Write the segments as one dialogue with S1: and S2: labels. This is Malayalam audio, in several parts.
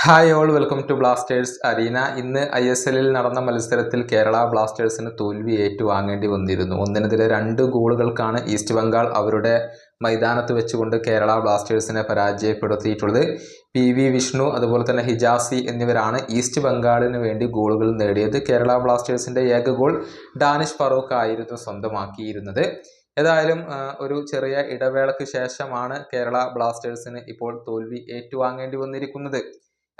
S1: Hi all welcome to Blasters arena. ഇന്ന് ISLൽ നടന്ന മത്സരത്തിൽ കേരള ബ്ലാസ്റ്റേഴ്സിന് തോൽവി ഏറ്റുവാങ്ങേണ്ടി വന്നിരുന്നു. ഒന്നിനെതിരെ 2 ഗോളുകൾക്കാണ് ഈസ്റ്റ് ബംഗാൾ അവരുടെ മൈതാനത്ത് വെച്ചുകൊണ്ട് കേരള ബ്ലാസ്റ്റേഴ്സിനെ പരാജയപ്പെടുത്തിയിട്ടുള്ളത്. PV വിഷ്ണു അതുപോലെ തന്നെ ഹിജാസി എന്നിവരാണ് ഈസ്റ്റ് ബംഗാളിന് വേണ്ടി ഗോളുകൾ നേടിയത്. കേരള ബ്ലാസ്റ്റേഴ്സിന്റെ ഏക ഗോൾ ഡാനിഷ് ഫറൂഖ് ആയിരുന്നു സ്വന്തമാക്കിയിരുന്നത്. ഏതായാലും ഒരു ചെറിയ ഇടവേളയ്ക്ക് ശേഷമാണ് കേരള ബ്ലാസ്റ്റേഴ്സിന് ഇപ്പോൾ തോൽവി ഏറ്റുവാങ്ങേണ്ടി വന്നിരിക്കുന്നത്.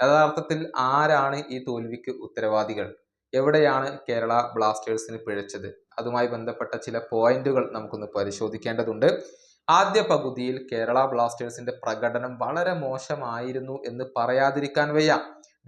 S1: യഥാർത്ഥത്തിൽ ആരാണ് ഈ തോൽവിക്ക് ഉത്തരവാദികൾ? എവിടെയാണ് കേരള ബ്ലാസ്റ്റേഴ്സിന് പിഴച്ചത്? അതുമായി ബന്ധപ്പെട്ട ചില പോയിന്റുകൾ നമുക്കൊന്ന് പരിശോധിക്കേണ്ടതുണ്ട്. ആദ്യ പകുതിയിൽ കേരള ബ്ലാസ്റ്റേഴ്സിന്റെ പ്രകടനം വളരെ മോശമായിരുന്നു എന്ന് പറയാതിരിക്കാൻ വയ്യ.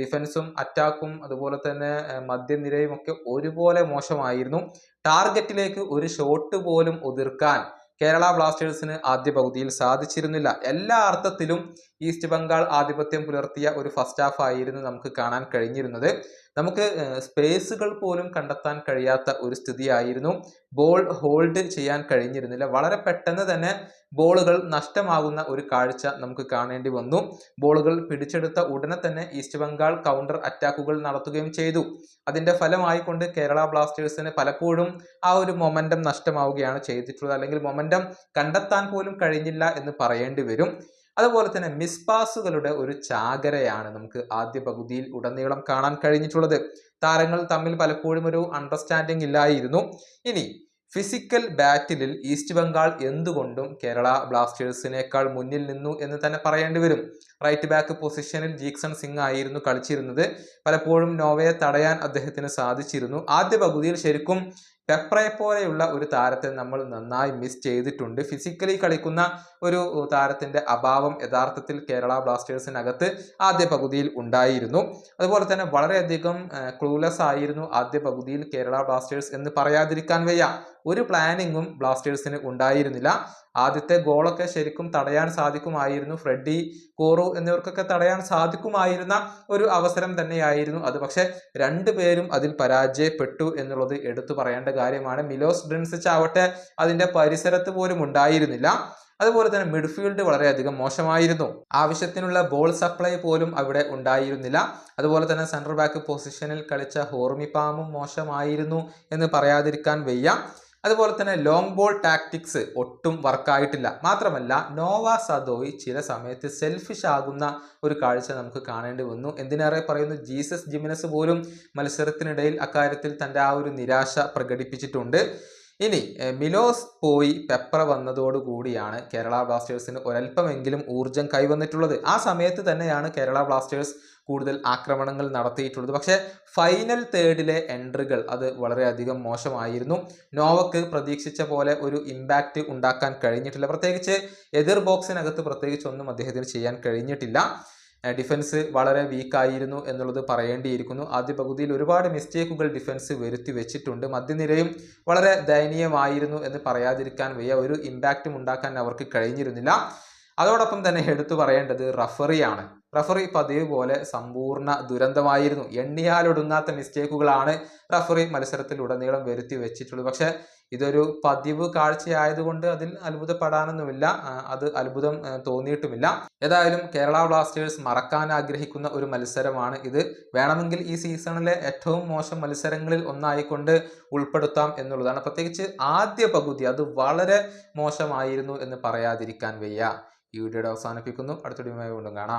S1: ഡിഫൻസും അറ്റാക്കും അതുപോലെ തന്നെ മധ്യനിരയും ഒക്കെ ഒരുപോലെ മോശമായിരുന്നു. ടാർഗറ്റിലേക്ക് ഒരു ഷോട്ട് പോലും ഉതിർക്കാൻ കേരള ബ്ലാസ്റ്റേഴ്സിന് ആദ്യ പകുതിയിൽ സാധിച്ചിരുന്നില്ല. എല്ലാ അർത്ഥത്തിലും ഈസ്റ്റ് ബംഗാൾ ആധിപത്യം പുലർത്തിയ ഒരു ഫസ്റ്റ് ഹാഫ് ആയിരുന്നു നമുക്ക് കാണാൻ കഴിഞ്ഞിരുന്നത്. നമുക്ക് സ്പേസുകൾ പോലും കണ്ടെത്താൻ കഴിയാത്ത ഒരു സ്ഥിതിയായിരുന്നു. ബോൾ ഹോൾഡ് ചെയ്യാൻ കഴിഞ്ഞിരുന്നില്ല. വളരെ പെട്ടെന്ന് തന്നെ ബോളുകൾ നഷ്ടമാകുന്ന ഒരു കാഴ്ച നമുക്ക് കാണേണ്ടി വന്നു. ബോളുകൾ പിടിച്ചെടുത്ത ഉടനെ തന്നെ ഈസ്റ്റ് ബംഗാൾ കൗണ്ടർ അറ്റാക്കുകൾ നടത്തുകയും ചെയ്തു. അതിന്റെ ഫലമായിക്കൊണ്ട് കേരള ബ്ലാസ്റ്റേഴ്സിന് പലപ്പോഴും ആ ഒരു മൊമെന്റം നഷ്ടമാവുകയാണ് ചെയ്തിട്ടുള്ളത്. അല്ലെങ്കിൽ മൊമെന്റം കണ്ടെത്താൻ പോലും കഴിഞ്ഞില്ല എന്ന് പറയേണ്ടി വരും. അതുപോലെ തന്നെ മിസ് പാസുകളുടെ ഒരു ചാകരയാണ് നമുക്ക് ആദ്യ പകുതിയിൽ ഉടനീളം കാണാൻ കഴിഞ്ഞിട്ടുള്ളത്. താരങ്ങൾ തമ്മിൽ പലപ്പോഴും ഒരു അണ്ടർസ്റ്റാൻഡിങ് ഇല്ലായിരുന്നു. ഇനി ഫിസിക്കൽ ബാറ്റിലിൽ ഈസ്റ്റ് ബംഗാൾ എന്തുകൊണ്ടും കേരള ബ്ലാസ്റ്റേഴ്സിനേക്കാൾ മുന്നിൽ നിന്നു എന്ന് തന്നെ പറയേണ്ടി വരും. റൈറ്റ് ബാക്ക് പൊസിഷനിൽ ജീക്സൺ സിംഗ് ആയിരുന്നു കളിച്ചിരുന്നത്. പലപ്പോഴും നോവയെ തടയാൻ അദ്ദേഹത്തിന് സാധിച്ചിരുന്നു. ആദ്യ പകുതിയിൽ ശരിക്കും പെപ്രയെ പോലെയുള്ള ഒരു താരത്തെ നമ്മൾ നന്നായി മിസ് ചെയ്തിട്ടുണ്ട്. ഫിസിക്കലി കളിക്കുന്ന ഒരു താരത്തിന്റെ അഭാവം യഥാർത്ഥത്തിൽ കേരള ബ്ലാസ്റ്റേഴ്സിനകത്ത് ആദ്യ പകുതിയിൽ ഉണ്ടായിരുന്നു. അതുപോലെ തന്നെ വളരെയധികം ക്ലൂലെസ് ആയിരുന്നു ആദ്യ പകുതിയിൽ കേരള ബ്ലാസ്റ്റേഴ്സ് എന്ന് പറയാതിരിക്കാൻ വയ്യ. ഒരു പ്ലാനിങ്ങും ബ്ലാസ്റ്റേഴ്സിന് ഉണ്ടായിരുന്നില്ല. ആദ്യത്തെ ഗോളൊക്കെ ശരിക്കും തടയാൻ സാധിക്കുമായിരുന്നു. ഫ്രെഡി, കോറു എന്നിവർക്കൊക്കെ തടയാൻ സാധിക്കുമായിരുന്ന ഒരു അവസരം തന്നെയായിരുന്നു അത്. പക്ഷെ രണ്ടുപേരും അതിൽ പരാജയപ്പെട്ടു എന്നുള്ളത് എടുത്തു പറയേണ്ട കാര്യമാണ്. മിലോസ് ഡ്രിൻസിച്ച് ആവട്ടെ അതിന്റെ പരിസരത്ത് പോലും ഉണ്ടായിരുന്നില്ല. അതുപോലെ തന്നെ മിഡ്ഫീൽഡ് വളരെയധികം മോശമായിരുന്നു. ആവശ്യത്തിനുള്ള ബോൾ സപ്ലൈ പോലും അവിടെ ഉണ്ടായിരുന്നില്ല. അതുപോലെ തന്നെ സെൻട്രൽ ബാക്ക് പൊസിഷനിൽ കളിച്ച ഹോർമിപ്പാമും മോശമായിരുന്നു എന്ന് പറയാതിരിക്കാൻ വയ്യ. അതുപോലെ തന്നെ ലോങ് ബോൾ ടാക്ടിക്സ് ഒട്ടും വർക്കായിട്ടില്ല. മാത്രമല്ല നോവ സദോയി ചില സമയത്ത് സെൽഫിഷ് ആകുന്ന ഒരു കാഴ്ച നമുക്ക് കാണേണ്ടി വന്നു. എന്തിനേറെ പറയുന്നു, ജീസസ് ജിമിനസ് പോലും മത്സരത്തിനിടയിൽ അക്കാര്യത്തിൽ തൻ്റെ ആ ഒരു നിരാശ പ്രകടിപ്പിച്ചിട്ടുണ്ട്. ഇനി മിലോസ് പോയി പെപ്ര വന്നതോടുകൂടിയാണ് കേരള ബ്ലാസ്റ്റേഴ്സിന് ഒരല്പമെങ്കിലും ഊർജം കൈവന്നിട്ടുള്ളത്. ആ സമയത്ത് തന്നെയാണ് കേരള ബ്ലാസ്റ്റേഴ്സ് കൂടുതൽ ആക്രമണങ്ങൾ നടത്തിയിട്ടുള്ളത്. പക്ഷേ ഫൈനൽ തേർഡിലെ എൻട്രികൾ അത് വളരെയധികം മോശമായിരുന്നു. നോവക്ക് പ്രതീക്ഷിച്ച പോലെ ഒരു ഇമ്പാക്റ്റ് ഉണ്ടാക്കാൻ കഴിഞ്ഞിട്ടില്ല. പ്രത്യേകിച്ച് എതിർ ബോക്സിനകത്ത് പ്രത്യേകിച്ച് ഒന്നും അദ്ദേഹത്തിന് ചെയ്യാൻ കഴിഞ്ഞിട്ടില്ല. ഡിഫൻസ് വളരെ വീക്കായിരുന്നു എന്നുള്ളത് പറയേണ്ടിയിരിക്കുന്നു. ആദ്യ പകുതിയിൽ ഒരുപാട് മിസ്റ്റേക്കുകൾ ഡിഫൻസ് വരുത്തി വെച്ചിട്ടുണ്ട്. മധ്യനിരയും വളരെ ദയനീയമായിരുന്നു എന്ന് പറയാതിരിക്കാൻ വയ്യ. ഒരു ഇമ്പാക്റ്റും ഉണ്ടാക്കാൻ അവർക്ക് കഴിഞ്ഞിരുന്നില്ല. അതോടൊപ്പം തന്നെ എടുത്തു പറയേണ്ടത് റഫറിയാണ്. റഫറി പതിവ് പോലെ സമ്പൂർണ്ണ ദുരന്തമായിരുന്നു. എണ്ണിയാലൊടുങ്ങാത്ത മിസ്റ്റേക്കുകളാണ് റഫറി മത്സരത്തിൽ ഉടനീളം വരുത്തി വെച്ചിട്ടുള്ളത്. പക്ഷെ ഇതൊരു പതിവ് കാഴ്ചയായതുകൊണ്ട് അതിൽ അത്ഭുതപ്പെടാനൊന്നുമില്ല. അത് അത്ഭുതം തോന്നിയിട്ടുമില്ല. ഏതായാലും കേരള ബ്ലാസ്റ്റേഴ്സ് മറക്കാൻ ആഗ്രഹിക്കുന്ന ഒരു മത്സരമാണ് ഇത്. വേണമെങ്കിൽ ഈ സീസണിലെ ഏറ്റവും മോശം മത്സരങ്ങളിൽ ഒന്നായിക്കൊണ്ട് ഉൾപ്പെടുത്താം എന്നുള്ളതാണ്. പ്രത്യേകിച്ച് ആദ്യ പകുതി അത് വളരെ മോശമായിരുന്നു എന്ന് പറയാതിരിക്കാൻ വയ്യ. ഈ വീഡിയോയുടെ അവസാനിപ്പിക്കുന്നു. അടുത്ത വീഡിയോയുമായി വീണ്ടും കാണാം.